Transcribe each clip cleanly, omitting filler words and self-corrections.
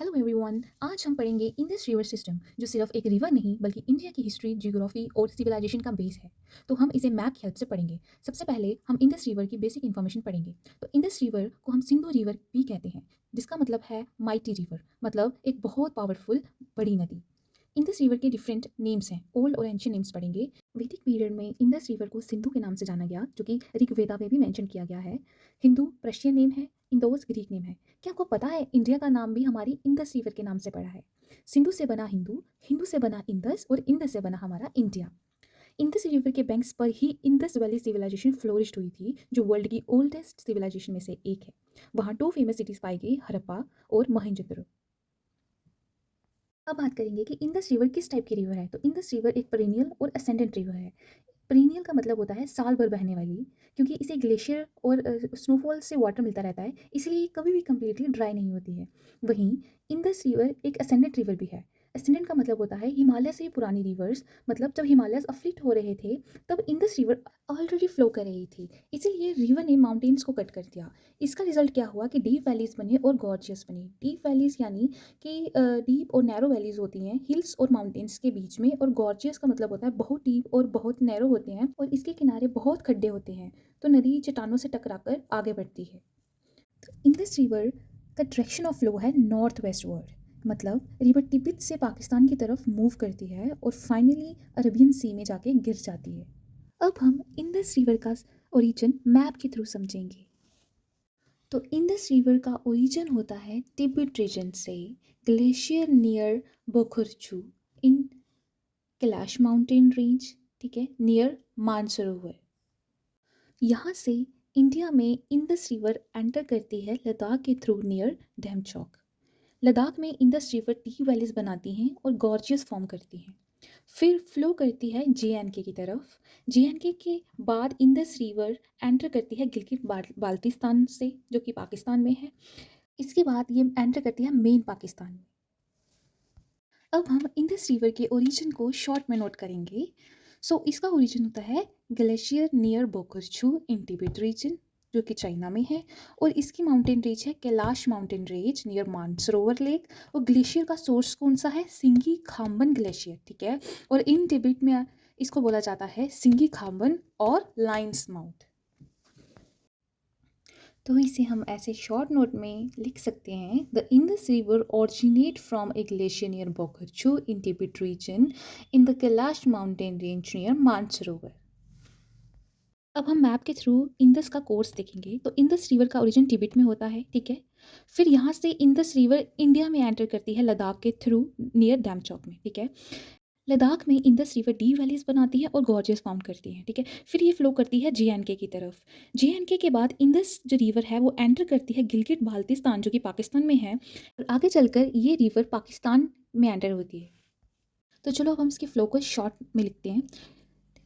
Hello everyone. आज हम पढ़ेंगे इंडस रिवर सिस्टम, जो सिर्फ एक रिवर नहीं बल्कि इंडिया की हिस्ट्री, जियोग्राफी और सिविलाइजेशन का बेस है। तो हम इसे मैप की हेल्प से पढ़ेंगे। सबसे पहले हम इंडस रिवर की बेसिक इन्फॉर्मेशन पढ़ेंगे। तो इंडस रिवर को हम सिंधु रिवर भी कहते हैं, जिसका मतलब है माइटी रिवर, मतलब एक बहुत पावरफुल बड़ी नदी। इंडस रिवर के डिफरेंट नेम्स हैं, ओल्ड और एंशियंट नेम्स पढ़ेंगे। वैदिक पीरियड में इंडस रिवर को सिंधु के नाम से जाना गया, जो कि ऋग्वेदा में भी मेंशन किया गया है। हिंदू पर्शियन नेम है, इंडोस ग्रीक नेम है। क्या आपको पता है इंडिया का नाम भी हमारी इंडस रिवर के नाम से पड़ा है? सिंधु से बना हिंदू, हिंदू से बना इंडस और इंडस से बना हमारा इंडिया। इंडस रिवर के बैंक्स पर ही इंडस वैली सिविलाइजेशन फ्लोरिश हुई थी, जो वर्ल्ड की ओल्डेस्ट सिविलाइजेशन में से एक है। वहाँ दो फेमस सिटीज पाई गई, हड़प्पा और मोहनजोदड़ो। अब बात करेंगे कि इंडस रिवर किस टाइप की रिवर है। तो इंडस रिवर एक पेरिनियल और असेंडेंट रिवर है। पेरिनियल का मतलब होता है साल भर बहने वाली, क्योंकि इसे ग्लेशियर और स्नोफॉल से वाटर मिलता रहता है, इसलिए ये कभी भी कम्प्लीटली ड्राई नहीं होती है। वहीं इंडस रिवर एक असेंडेंट रिवर भी है। असेंडेंट का मतलब होता है हिमालय से पुरानी रिवर्स, मतलब जब हिमालयस अफ्लिक्ट हो रहे थे तब इंडस रिवर ऑलरेडी फ्लो कर रही थी, इसीलिए रिवर ने माउंटेन्स को कट कर दिया। इसका रिजल्ट क्या हुआ कि डीप वैलीज बने और गॉर्जियस बने। डीप वैलीज यानी कि डीप और नैरो वैलीज होती हैं हिल्स और माउंटेन्स के बीच में, और गॉर्जियस का मतलब होता है बहुत डीप और बहुत नैरो होते हैं और इसके किनारे बहुत खड्डे होते हैं, तो नदी चट्टानों से टकराकर आगे बढ़ती है। तो इंडस रिवर का डायरेक्शन ऑफ फ्लो है नॉर्थ वेस्ट वर्ड, मतलब रिवर तिब्बत से पाकिस्तान की तरफ मूव करती है और फाइनली अरबियन सी में जाके गिर जाती है। अब हम इंडस रिवर का ओरिजिन मैप के थ्रू समझेंगे। तो इंडस रिवर का ओरिजिन होता है तिब्बत रीजन से, ग्लेशियर नियर बोखुरचू इन कैलाश माउंटेन रेंज, ठीक है, नियर मानसरोवर। यहाँ से इंडिया में इंडस रिवर एंटर करती है लद्दाख के थ्रू नियर डेमचौक। लद्दाख में इंडस रिवर टी वैलीज बनाती हैं और गॉर्जियस फॉर्म करती हैं, फिर फ्लो करती है JNK की तरफ। JNK के बाद इंडस रिवर एंटर करती है गिलगित बाल्टिस्तान से, जो कि पाकिस्तान में है। इसके बाद ये एंटर करती है मेन पाकिस्तान में। अब हम इंडस रिवर के ओरिजिन को शॉर्ट में नोट करेंगे। इसका ओरिजिन होता है ग्लेशियर नियर बोकुरचू इन तिब्बत रीजन, जो कि चाइना में है, और इसकी माउंटेन रेंज है Kailash mountain range near Mansarovar lake. और ग्लेशियर का सोर्स कौन सा है? सिंगी खाम्बन ग्लेशियर, ठीक है। और इन तिब्बत में इसको बोला जाता है सिंगी खाम्बन और लाइन्स माउंट। तो इसे हम ऐसे शॉर्ट नोट में लिख सकते हैं, the Indus river originate from a glacier near Bokharchu in Tibet region in the Kailash mountain range near Mansarovar. अब हम मैप के थ्रू इंडस का कोर्स देखेंगे। तो इंडस रिवर का ओरिजिन तिब्बत में होता है, ठीक है। फिर यहाँ से इंडस रिवर इंडिया में एंटर करती है लद्दाख के थ्रू नियर डैमचौक में, ठीक है। लद्दाख में इंडस रिवर डी वैलीज बनाती है और गॉर्जियस फॉर्म करती है, ठीक है। फिर ये फ्लो करती है JNK की तरफ। JNK के बाद इंडस जो रिवर है वो एंटर करती है गिलगित बाल्टिस्तान, जो कि पाकिस्तान में है, और आगे चलकर ये रिवर पाकिस्तान में एंटर होती है। तो चलो अब हम इसके फ्लो को शॉर्ट में लिखते हैं।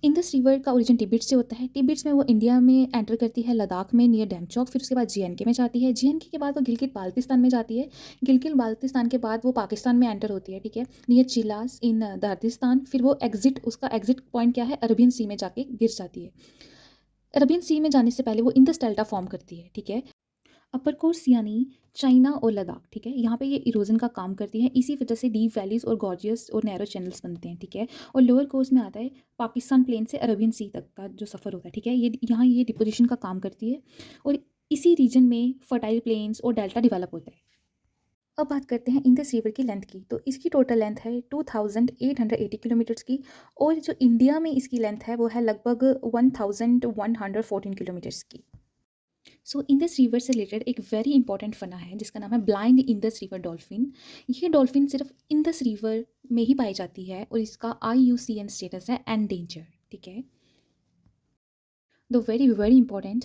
इंडस रिवर का ओरिजिन तिब्बत से होता है। तिब्बत में वो इंडिया में एंटर करती है लद्दाख में नियर डैमचौक, फिर उसके बाद JNK में जाती है। JNK के बाद वो गिलगित बाल्टिस्तान में जाती है। गिलगित बाल्टिस्तान के बाद वो पाकिस्तान में एंटर होती है, ठीक है, नियर चिलास इन दार्दिस्तान। फिर वो उसका एग्जिट पॉइंट क्या है? अरबियन सी में जाके गिर जाती है। अरबियन सी में जाने से पहले वो इंडस डेल्टा फॉर्म करती है, ठीक है। अपर कोर्स यानी चाइना और लद्दाख, ठीक है, यहाँ पे ये इरोजन का काम करती है, इसी वजह से डीप वैलीज और गॉर्जियस और नैरो चैनल्स बनते हैं, ठीक है। और लोअर कोर्स में आता है पाकिस्तान प्लेन से अरबियन सी तक का जो सफ़र होता है, ठीक है, ये यहाँ ये डिपोजिशन का काम करती है, और इसी रीजन में फर्टाइल प्लेन्स और डेल्टा डेवलप होता है। अब बात करते हैं इंडस रिवर की लेंथ की। तो इसकी टोटल लेंथ है 2880 किलोमीटर्स की, और जो इंडिया में इसकी लेंथ है वो है लगभग 1114 किलोमीटर्स की। इंडस रिवर से रिलेटेड एक वेरी इंपॉर्टेंट फना है जिसका नाम है ब्लाइंड इंडस रिवर डॉल्फिन। ये डॉल्फिन सिर्फ इंडस रिवर में ही पाई जाती है और इसका IUCN स्टेटस है एंडेंजर, ठीक है। The very very important,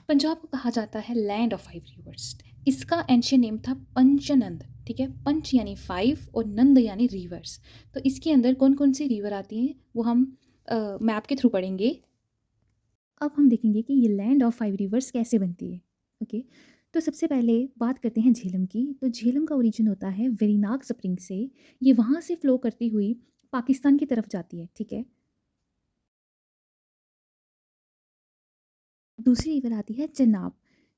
Punjab को कहा जाता है लैंड ऑफ 5 रिवर्स। इसका एंशियंट नेम था पंचनंद, ठीक है। पंच यानी 5 और नंद यानी रिवर्स। तो इसके अंदर कौन कौन सी रिवर आती हैं वो हम मैप के थ्रू पढ़ेंगे। अब हम देखेंगे कि ये लैंड ऑफ 5 रिवर्स कैसे बनती है, ओके। तो सबसे पहले बात करते हैं झेलम की। तो झेलम का ओरिजिन होता है वेरीनाग स्प्रिंग से। ये वहाँ से फ्लो करती हुई पाकिस्तान की तरफ जाती है, ठीक है। दूसरी रिवर आती है चेनाब।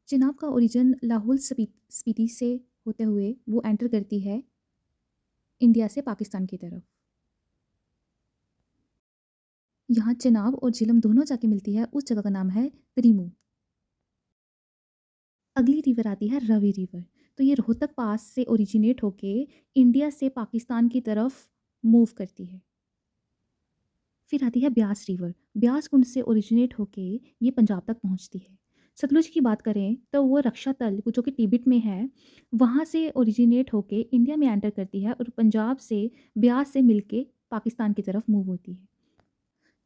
चेनाब का ओरिजिन लाहौल स्पीति से होते हुए वो एंटर करती है इंडिया से पाकिस्तान की तरफ। यहाँ चेनाब और झेलम दोनों जाके मिलती है, उस जगह का नाम है त्रिमू। अगली रिवर आती है रवि रिवर। तो ये रोहतक पास से ओरिजिनेट होके इंडिया से पाकिस्तान की तरफ मूव करती है। फिर आती है ब्यास रिवर। ब्यास कुंड से ओरिजिनेट होके ये पंजाब तक पहुंचती है। सतलुज की बात करें तो वो रक्षा तल जो कि तिब्बत में है, वहाँ से ओरिजिनेट होके इंडिया में एंटर करती है और पंजाब से ब्यास से मिलके पाकिस्तान की तरफ मूव होती है।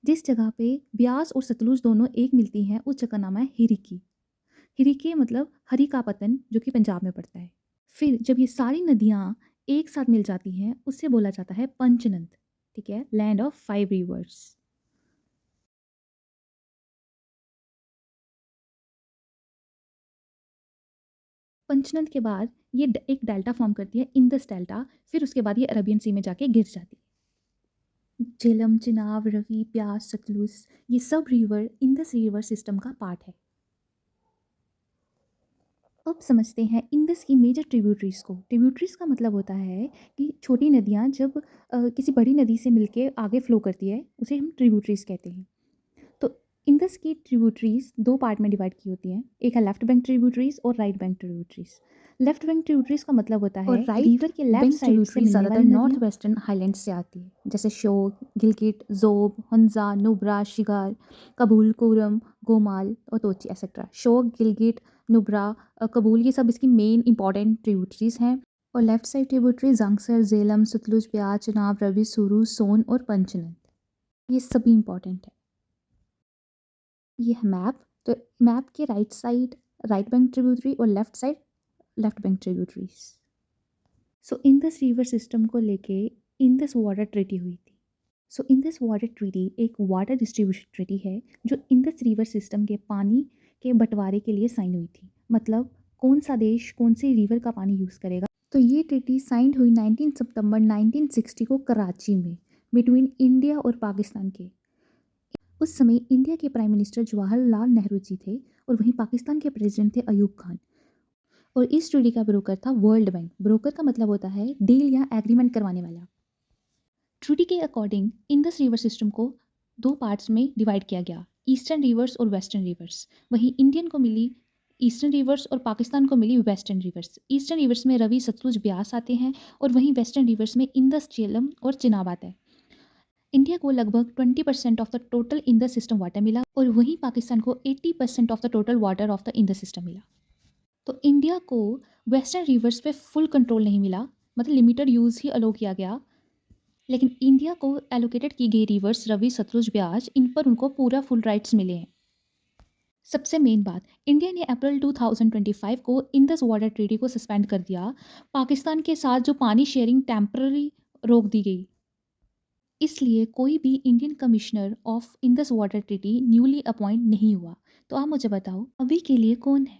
जिस जगह पे ब्यास और सतलुज दोनों एक मिलती हैं उस जगह का नाम है हिरिकी। हिरिकी मतलब हरि का पतन, जो कि पंजाब में पड़ता है। फिर जब ये सारी नदियाँ एक साथ मिल जाती हैं उससे बोला जाता है पंचनद। ठीक है, लैंड ऑफ 5 रिवर्स। पंचनद के बाद ये एक डेल्टा फॉर्म करती है, इंडस डेल्टा। फिर उसके बाद ये अरबियन सी में जाके गिर जाती है। झेलम, चिनाब, रवि, ब्यास, सतलुज, ये सब रिवर इंडस रिवर सिस्टम का पार्ट है। अब समझते हैं इंडस की मेजर ट्रिब्यूटरीज को। ट्रिब्यूटरीज का मतलब होता है कि छोटी नदियाँ जब किसी बड़ी नदी से मिलके आगे फ्लो करती है उसे हम ट्रिब्यूटरीज कहते हैं। तो इंडस की ट्रिब्यूटरीज दो पार्ट में डिवाइड की होती हैं, एक है लेफ्ट बैंक ट्रिब्यूटरीज और right bank tributaries. Left bank tributaries का मतलब होता है रिवर के लेफ्ट साइड से मिलने वाली नॉर्थ वेस्टर्न हाईलैंड से आती है, जैसे शोक, गिलगिट, जोब, हंजा, नुब्रा, शिगार, कबूल, कोरम, गोमाल और तोची एक्सेट्रा। शोक, गिलगिट, नुब्रा, कबूल, ये सब इसकी मेन इंपॉर्टेंट ट्रिब्यूटरीज हैं। और left side tributary Zanskar, Jhelum, Sutlej, Beas, Chenab, Ravi, Suru, Soan और पंचनद, ये सभी इंपॉर्टेंट है। ये है मैप। तो मैप के right side right bank tributary और left side left bank tributaries. So Indus river system को लेके इंडस वाटर ट्रीटी हुई थी। सो इंडस वाटर ट्रीटी एक वाटर डिस्ट्रीब्यूशन ट्रीटी है जो इंडस रिवर सिस्टम के पानी के बंटवारे के लिए साइन हुई थी। मतलब कौन सा देश कौन से रिवर का पानी यूज़ करेगा। तो ये ट्रीटी साइन हुई 19 सितंबर 1960 को कराची में, बिटवीन इंडिया और पाकिस्तान के। उस समय इंडिया के प्राइम मिनिस्टर जवाहरलाल नेहरू जी थे और वहीं पाकिस्तान के प्रेसिडेंट थे अयूब खान। और इस ट्रीटी का ब्रोकर था वर्ल्ड बैंक। ब्रोकर का मतलब होता है डील या एग्रीमेंट करवाने वाला। ट्रीटी के अकॉर्डिंग इंडस रिवर सिस्टम को दो पार्ट्स में डिवाइड किया गया, ईस्टर्न रिवर्स और वेस्टर्न रिवर्स। वहीं इंडियन को मिली ईस्टर्न रिवर्स और पाकिस्तान को मिली वेस्टर्न रिवर्स। ईस्टर्न रिवर्स में रवि, सतलुज, ब्यास आते हैं और वहीं वेस्टर्न रिवर्स में इंडस, झेलम और चिनाब आता है। इंडिया को लगभग 20% of the total Indus system water मिला और वहीं पाकिस्तान को 80% of the total water of the Indus system मिला। तो इंडिया को वेस्टर्न रिवर्स पे फुल कंट्रोल नहीं मिला, मतलब लिमिटेड यूज़ ही अलो किया गया। लेकिन इंडिया को एलोकेटेड की गई रिवर्स रवि, सतलुज, ब्यास, इन पर उनको पूरा फुल राइट्स मिले हैं। सबसे मेन बात, इंडिया ने अप्रैल 2025 को इंडस वाटर ट्रीटी को सस्पेंड कर दिया। पाकिस्तान के साथ जो पानी शेयरिंग टेम्पररी रोक दी गई, इसलिए कोई भी Indian commissioner of Indus water treaty newly appoint नहीं हुआ। तो आप मुझे बताओ अभी के लिए कौन है।